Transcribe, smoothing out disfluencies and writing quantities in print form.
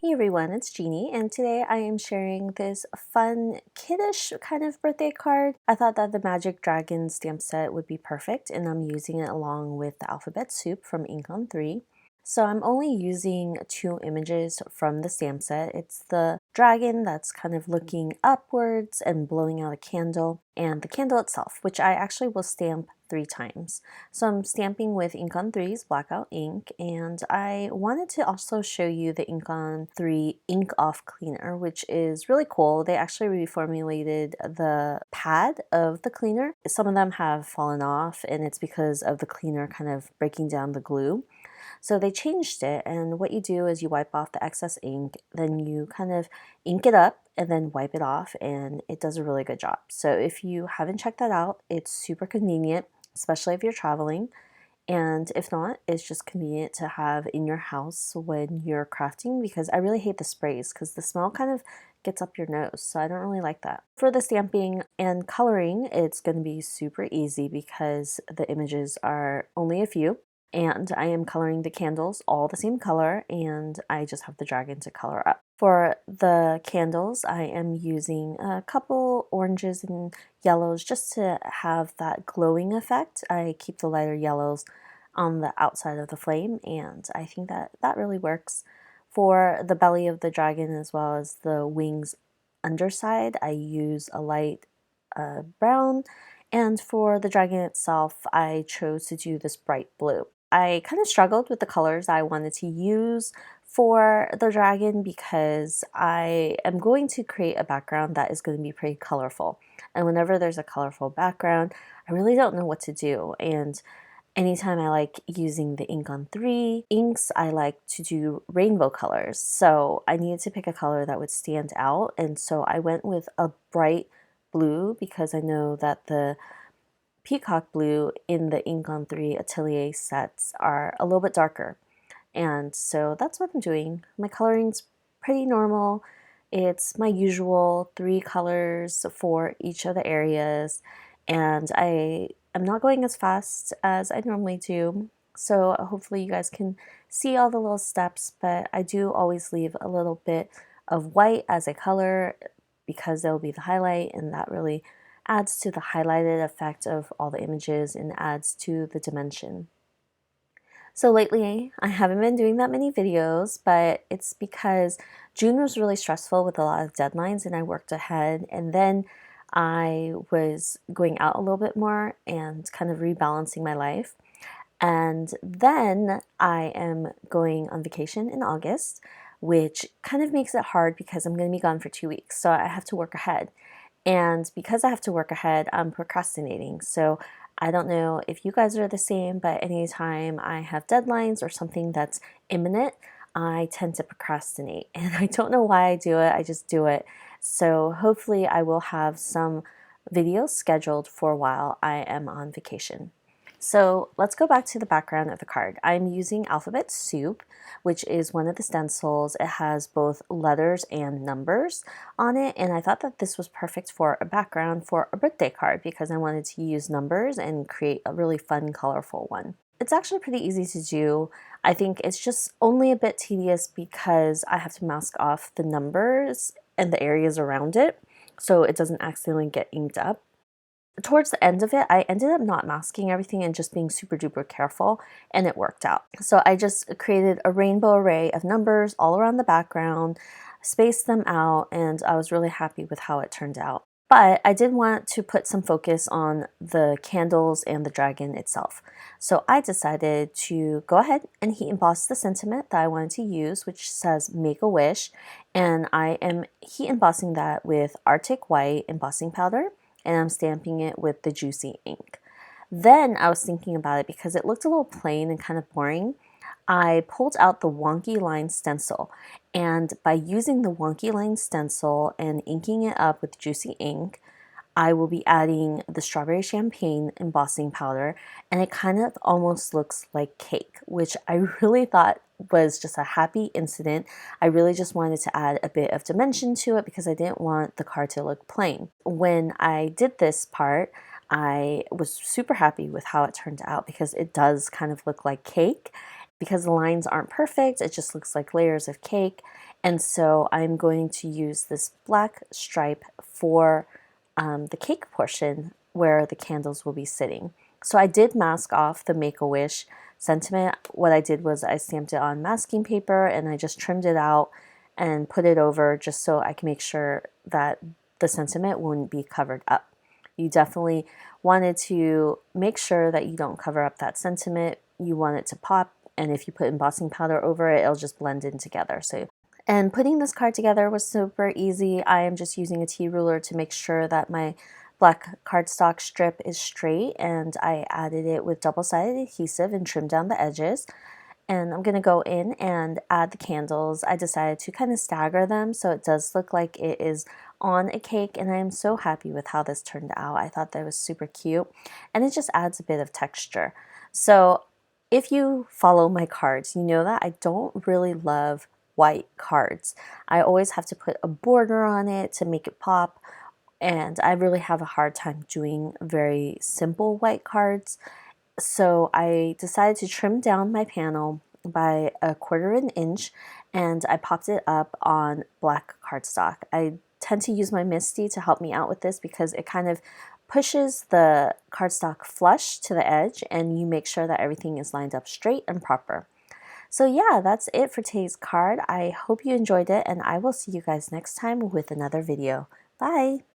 Hey everyone, it's Jeannie, and today I am sharing this fun, kiddish kind of birthday card. I thought that the Magic Dragon stamp set would be perfect, and I'm using it along with the alphabet soup from Ink on 3. So I'm only using two images from the stamp set. It's the dragon that's kind of looking upwards and blowing out a candle, and the candle itself, which I actually will stamp 3 times. So I'm stamping with Ink on 3's Blackout ink, and I wanted to also show you the Ink on 3 Ink Off Cleaner, which is really cool. They actually reformulated the pad of the cleaner. Some of them have fallen off, and it's because of the cleaner kind of breaking down the glue. So they changed it, and what you do is you wipe off the excess ink, then you kind of ink it up and then wipe it off, and it does a really good job. So if you haven't checked that out, it's super convenient, especially if you're traveling. And if not, it's just convenient to have in your house when you're crafting, because I really hate the sprays because the smell kind of gets up your nose, so I don't really like that. For the stamping and coloring, it's going to be super easy because the images are only a few. And I am coloring the candles all the same color, and I just have the dragon to color up. For the candles, I am using a couple oranges and yellows just to have that glowing effect. I keep the lighter yellows on the outside of the flame, and I think that that really works. For the belly of the dragon as well as the wings underside, I use a light brown, and for the dragon itself, I chose to do this bright blue. I kind of struggled with the colors I wanted to use for the dragon because I am going to create a background that is going to be pretty colorful. And whenever there's a colorful background, I really don't know what to do. And anytime I like using the Ink on 3 inks, I like to do rainbow colors. So I needed to pick a color that would stand out. And so I went with a bright blue because I know that the Peacock blue in the Ink on 3 Atelier sets are a little bit darker. And so that's what I'm doing. My coloring's pretty normal. It's my usual 3 colors for each of the areas, and I am not going as fast as I normally do. So hopefully you guys can see all the little steps, but I do always leave a little bit of white as a color because there will be the highlight, and that really adds to the highlighted effect of all the images and adds to the dimension. So lately, I haven't been doing that many videos, but it's because June was really stressful with a lot of deadlines and I worked ahead, and then I was going out a little bit more and kind of rebalancing my life. And then I am going on vacation in August, which kind of makes it hard because I'm going to be gone for 2 weeks, so I have to work ahead. And because I have to work ahead, I'm procrastinating. So I don't know if you guys are the same, but anytime I have deadlines or something that's imminent, I tend to procrastinate. And I don't know why I do it, I just do it. So hopefully I will have some videos scheduled for while I am on vacation. So let's go back to the background of the card. I'm using Alphabet Soup, which is one of the stencils. It has both letters and numbers on it, and I thought that this was perfect for a background for a birthday card because I wanted to use numbers and create a really fun, colorful one. It's actually pretty easy to do. I think it's just only a bit tedious because I have to mask off the numbers and the areas around it so it doesn't accidentally get inked up. Towards the end of it, I ended up not masking everything and just being super duper careful, and it worked out. So I just created a rainbow array of numbers all around the background, spaced them out, and I was really happy with how it turned out. But I did want to put some focus on the candles and the dragon itself. So I decided to go ahead and heat emboss the sentiment that I wanted to use, which says make a wish, and I am heat embossing that with Arctic White embossing powder, and I'm stamping it with the juicy ink. Then I was thinking about it because it looked a little plain and kind of boring. I pulled out the Wonky Lines stencil, and by using the Wonky Lines stencil and inking it up with juicy ink, I will be adding the strawberry champagne embossing powder, and it kind of almost looks like cake, which I really thought was just a happy incident. I really just wanted to add a bit of dimension to it because I didn't want the card to look plain. When I did this part, I was super happy with how it turned out because it does kind of look like cake. Because the lines aren't perfect, it just looks like layers of cake. And so I'm going to use this black stripe for the cake portion where the candles will be sitting. So I did mask off the Make-A-Wish sentiment. What I did was I stamped it on masking paper and I just trimmed it out and put it over just so I can make sure that the sentiment wouldn't be covered up. You definitely wanted to make sure that you don't cover up that sentiment. You want it to pop, and if you put embossing powder over it, it'll just blend in together. And putting this card together was super easy. I am just using a T-ruler to make sure that my black cardstock strip is straight, and I added it with double-sided adhesive and trimmed down the edges. And I'm going to go in and add the candles. I decided to kind of stagger them so it does look like it is on a cake, and I am so happy with how this turned out. I thought that was super cute, and it just adds a bit of texture. So if you follow my cards, you know that I don't really love white cards. I always have to put a border on it to make it pop, and I really have a hard time doing very simple white cards. So I decided to trim down my panel by 1/4 of an inch, and I popped it up on black cardstock. I tend to use my Misti to help me out with this because it kind of pushes the cardstock flush to the edge, and you make sure that everything is lined up straight and proper. So yeah, that's it for today's card. I hope you enjoyed it, and I will see you guys next time with another video. Bye!